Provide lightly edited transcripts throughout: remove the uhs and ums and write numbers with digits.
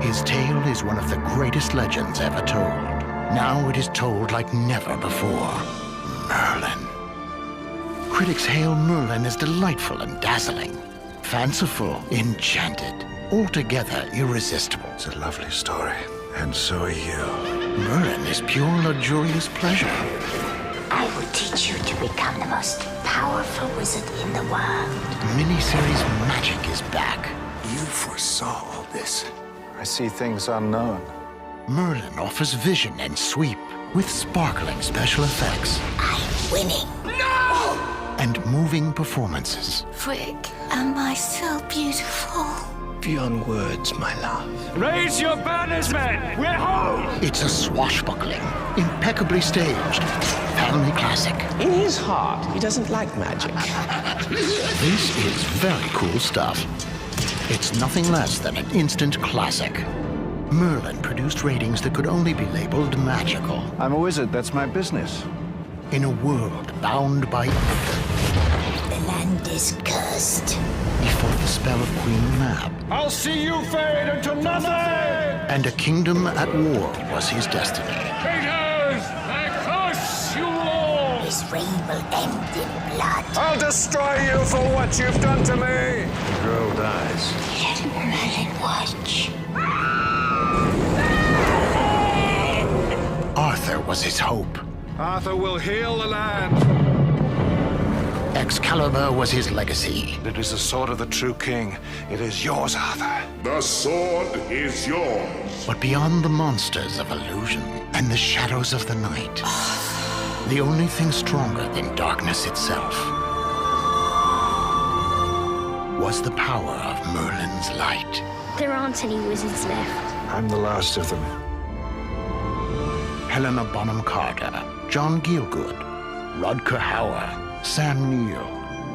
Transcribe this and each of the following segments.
His tale is one of the greatest legends ever told. Now it is told like never before. Merlin. Critics hail Merlin as delightful and dazzling, fanciful, enchanted, altogether irresistible. It's a lovely story, and so are you. Merlin is pure luxurious pleasure. I will teach you to become the most powerful wizard in the world. Miniseries magic is back. You foresaw all this. I see things unknown. Merlin offers vision and sweep with sparkling special effects. I'm winning. No! And moving performances. Frick, am I so beautiful? Beyond words, my love. Raise your banners, men! We're home! It's a swashbuckling, impeccably staged, family classic. In his heart, he doesn't like magic. This is very cool stuff. It's nothing less than an instant classic. Merlin produced ratings that could only be labeled magical. I'm a wizard, that's my business. In a world bound by evil. The land is cursed. Before the spell of Queen Mab. I'll see you fade into nothing! And a kingdom at war was his destiny. Traitors! I curse you all! His reign will end in blood. I'll destroy you for what you've done to me! The girl dies. Let Merlin watch. Arthur was his hope. Arthur will heal the land! Excalibur was his legacy. It is the sword of the true king. It is yours, Arthur. The sword is yours. But beyond the monsters of illusion and the shadows of the night, the only thing stronger than darkness itself was the power of Merlin's light. There aren't any wizards left. I'm the last of them. Helena Bonham Carter, John Gielgud, Rutger Hauer, Sam Neill,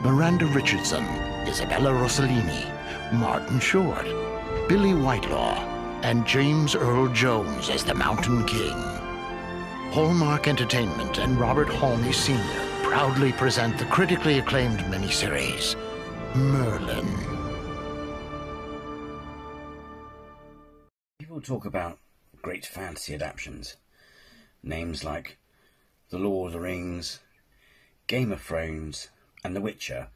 Miranda Richardson, Isabella Rossellini, Martin Short, Billy Whitelaw, and James Earl Jones as the Mountain King. Hallmark Entertainment and Robert Holney Sr. proudly present the critically acclaimed miniseries, Merlin. People talk about great fantasy adaptations. Names like The Lord of the Rings, Game of Thrones, and The Witcher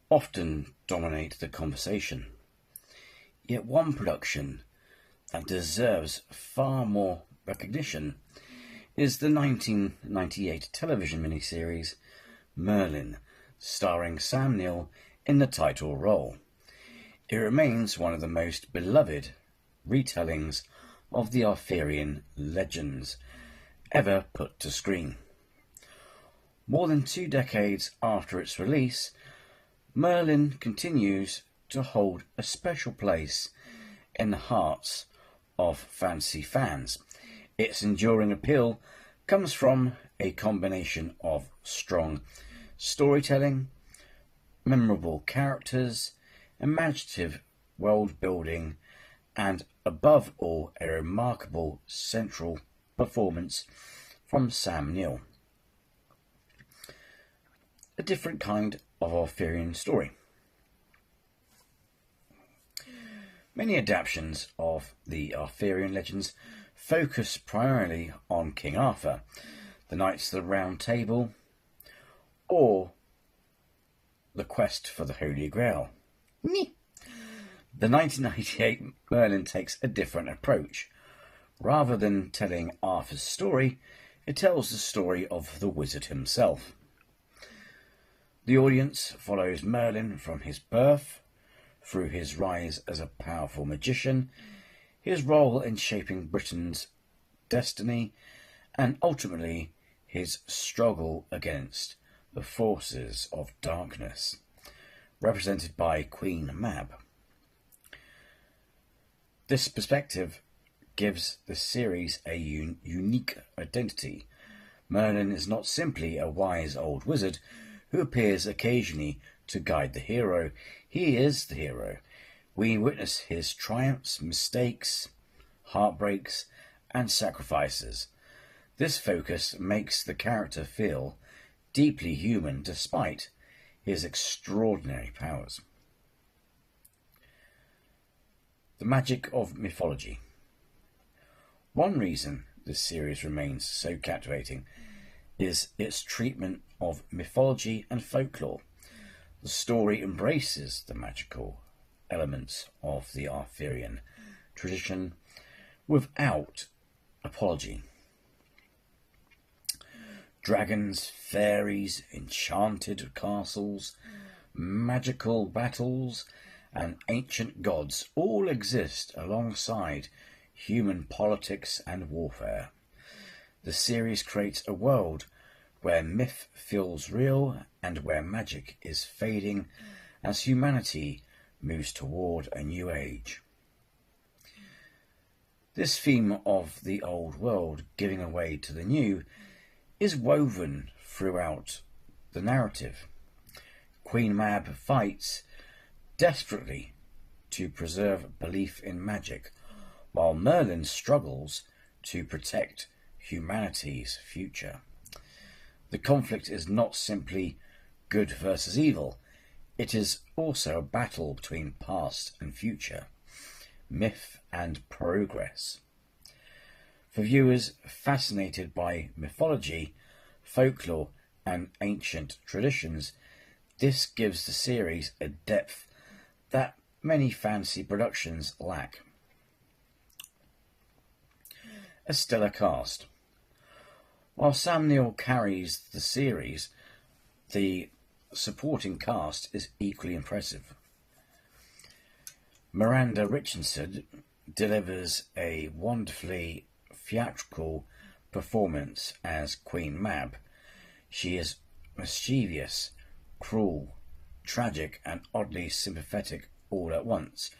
often dominate the conversation. Yet one production that deserves far more recognition is the 1998 television miniseries Merlin, starring Sam Neill in the title role. It remains one of the most beloved retellings of the Arthurian legends ever put to screen. More than 2 decades after its release, Merlin continues to hold a special place in the hearts of fantasy fans. Its enduring appeal comes from a combination of strong storytelling, memorable characters, imaginative world building, and above all, a remarkable central performance from Sam Neill. A different kind of Arthurian story. Many adaptations of the Arthurian legends focus primarily on King Arthur, the Knights of the Round Table, or the quest for the Holy Grail. The 1998 Merlin takes a different approach. Rather than telling Arthur's story, it tells the story of the wizard himself. The audience follows Merlin from his birth, through his rise as a powerful magician, his role in shaping Britain's destiny, and ultimately his struggle against the forces of darkness, represented by Queen Mab. This perspective gives the series a unique identity. Merlin is not simply a wise old wizard who appears occasionally to guide the hero. He is the hero. We witness his triumphs, mistakes, heartbreaks, and sacrifices. This focus makes the character feel deeply human despite his extraordinary powers. The magic of mythology. One reason this series remains so captivating is its treatment of mythology and folklore. The story embraces the magical elements of the Arthurian tradition without apology. Dragons, fairies, enchanted castles, magical battles, and ancient gods all exist alongside human politics and warfare. The series creates a world where myth feels real and where magic is fading as humanity moves toward a new age. This theme of the old world giving way to the new is woven throughout the narrative. Queen Mab fights desperately to preserve belief in magic, while Merlin struggles to protect humanity's future. The conflict is not simply good versus evil, it is also a battle between past and future, myth and progress. For viewers fascinated by mythology, folklore, and ancient traditions, this gives the series a depth that many fantasy productions lack. A stellar cast. While Sam Neill carries the series, the supporting cast is equally impressive. Miranda Richardson delivers a wonderfully theatrical performance as Queen Mab. She is mischievous, cruel, tragic, and oddly sympathetic all at once.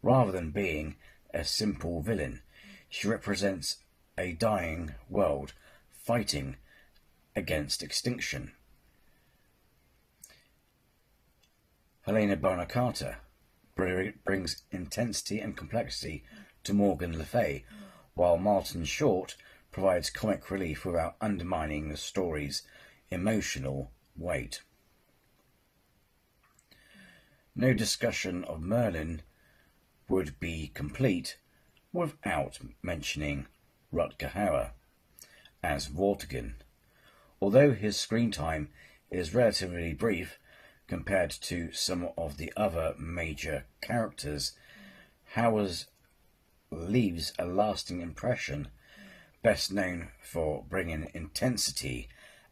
Rather than being a simple villain, she represents a dying world fighting against extinction. Helena Bonham Carter brings intensity and complexity to Morgan Le Fay, while Martin Short provides comic relief without undermining the story's emotional weight. No discussion of Merlin would be complete without mentioning Rutger Hauer as Vortigern. Although his screen time is relatively brief compared to some of the other major characters, Hauer leaves a lasting impression, best known for bringing intensity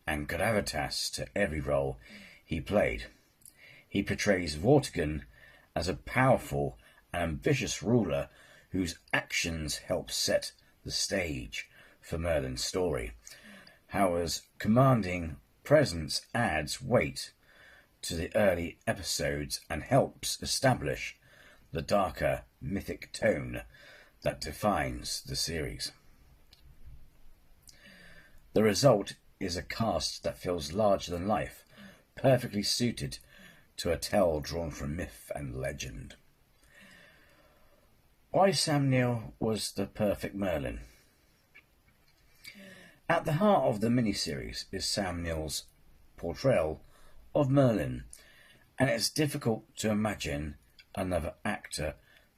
and gravitas to every role he played. He portrays Vortigern as a powerful and ambitious ruler whose actions help set the stage for Merlin's story. Hauer's commanding presence adds weight to the early episodes and helps establish the darker mythic tone that defines the series. The result is a cast that feels larger than life, perfectly suited to a tale drawn from myth and legend. Why Sam Neill was the perfect Merlin? At the heart of the miniseries is Sam Neill's portrayal of Merlin, and it's difficult to imagine another actor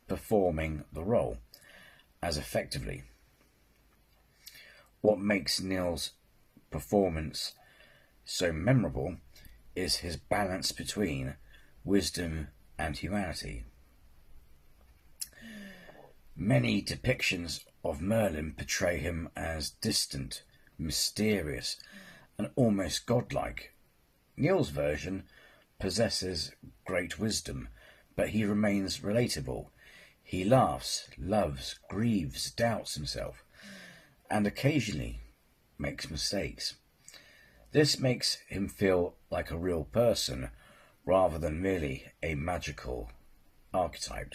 performing the role as effectively. What makes Neill's performance so memorable is his balance between wisdom and humanity. Many depictions of Merlin portray him as distant, mysterious, and almost godlike. Neill's version possesses great wisdom, but he remains relatable. He laughs, loves, grieves, doubts himself, and occasionally makes mistakes. This makes him feel like a real person rather than merely a magical archetype.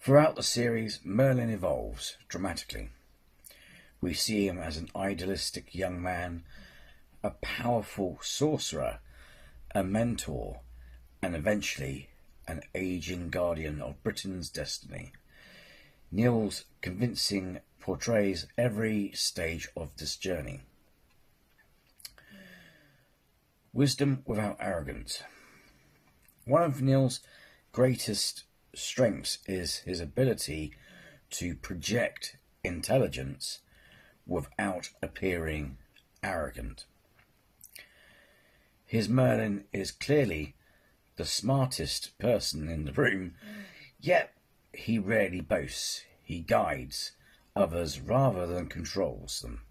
Throughout the series, Merlin evolves dramatically. We see him as an idealistic young man, a powerful sorcerer, a mentor, and eventually an aging guardian of Britain's destiny. Neill's convincing portrays every stage of this journey. Wisdom without arrogance. One of Neill's greatest strength is his ability to project intelligence without appearing arrogant. His Merlin is clearly the smartest person in the room, yet he rarely boasts. He guides others rather than controls them.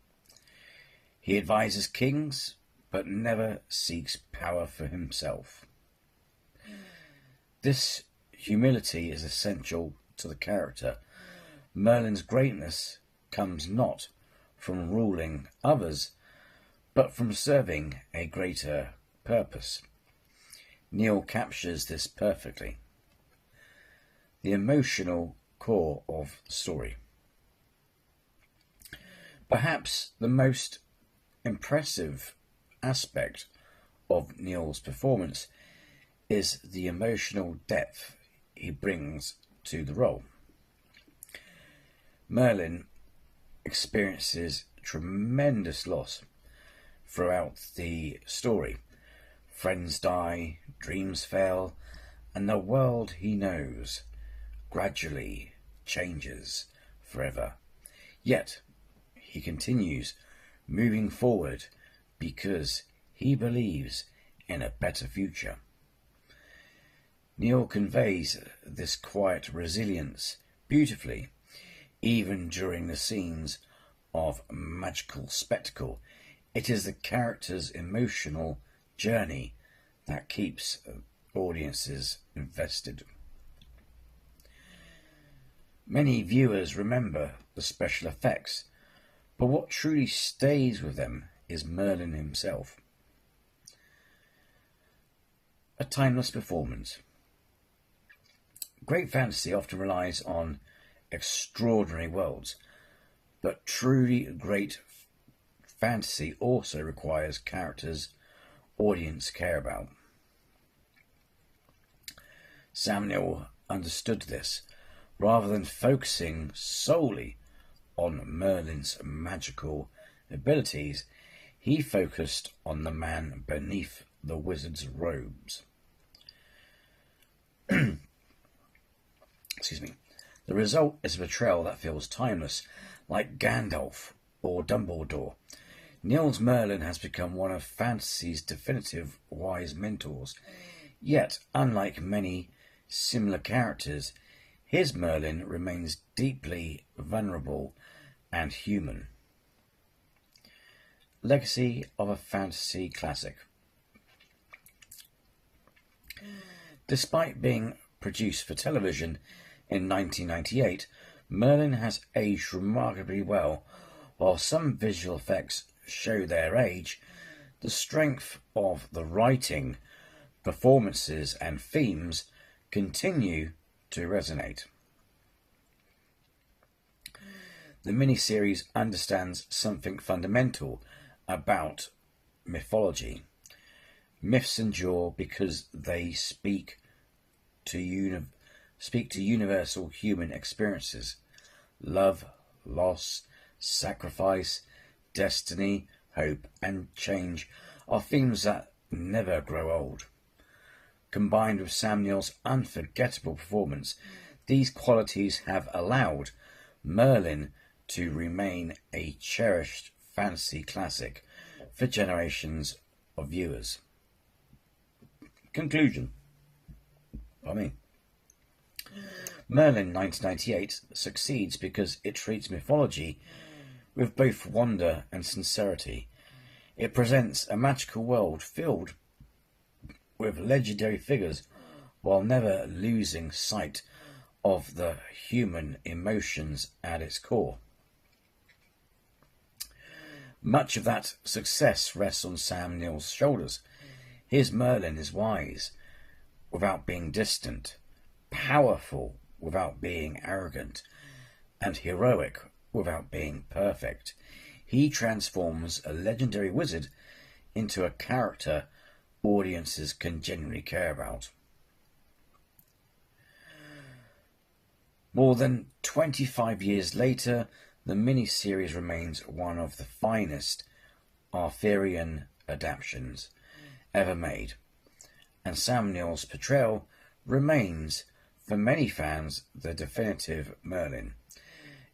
He advises kings, but never seeks power for himself. This humility is essential to the character. Merlin's greatness comes not from ruling others, but from serving a greater purpose. Neill captures this perfectly. The emotional core of the story. Perhaps the most impressive aspect of Neill's performance is the emotional depth he brings to the role. Merlin experiences tremendous loss throughout the story. Friends die, dreams fail, and the world he knows gradually changes forever. Yet he continues moving forward because he believes in a better future. Neill conveys this quiet resilience beautifully, even during the scenes of magical spectacle. It is the character's emotional journey that keeps audiences invested. Many viewers remember the special effects, but what truly stays with them is Merlin himself. A timeless performance. Great fantasy often relies on extraordinary worlds, but truly great fantasy also requires characters audience care about. Sam Neill understood this. Rather than focusing solely on Merlin's magical abilities, he focused on the man beneath the wizard's robes. Excuse me. The result is a portrayal that feels timeless, like Gandalf or Dumbledore. Neill's Merlin has become one of fantasy's definitive wise mentors, yet, unlike many similar characters, his Merlin remains deeply vulnerable and human. Legacy of a fantasy classic. Despite being produced for television in 1998, Merlin has aged remarkably well. While some visual effects show their age, the strength of the writing, performances, and themes continue to resonate. The miniseries understands something fundamental about mythology. Myths endure because they speak to universal human experiences. Love, loss, sacrifice, destiny, hope, and change are themes that never grow old. Combined with Sam Neill's unforgettable performance, these qualities have allowed Merlin to remain a cherished fantasy classic for generations of viewers. Conclusion. Merlin 1998 succeeds because it treats mythology with both wonder and sincerity. It presents a magical world filled with legendary figures while never losing sight of the human emotions at its core. Much of that success rests on Sam Neill's shoulders. His Merlin is wise without being distant, powerful without being arrogant, and heroic without being perfect. He transforms a legendary wizard into a character audiences can genuinely care about. More than 25 years later, the miniseries remains one of the finest Arthurian adaptations ever made, and Sam Neill's portrayal remains, for many fans, the definitive Merlin.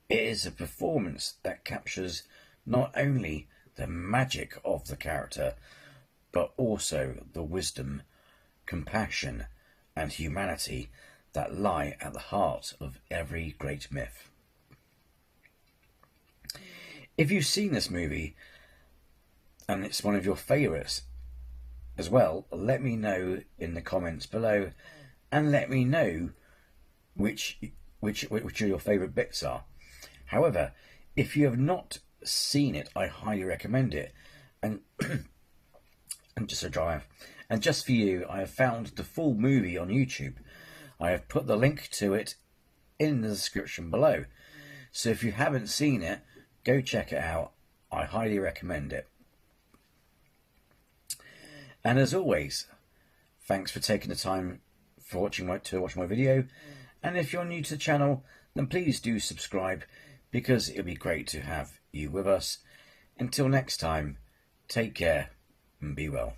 It is a performance that captures not only the magic of the character, but also the wisdom, compassion, and humanity that lie at the heart of every great myth. If you've seen this movie and it's one of your favourites as well, let me know in the comments below, and let me know which of your favourite bits are. However, if you have not seen it, I highly recommend it. And just for you, I have found the full movie on YouTube. I have put the link to it in the description below. So if you haven't seen it, go check it out. I highly recommend it. And as always, thanks for taking the time for watching my video. And if you're new to the channel, then please do subscribe, because it'll be great to have you with us. Until next time, take care and be well.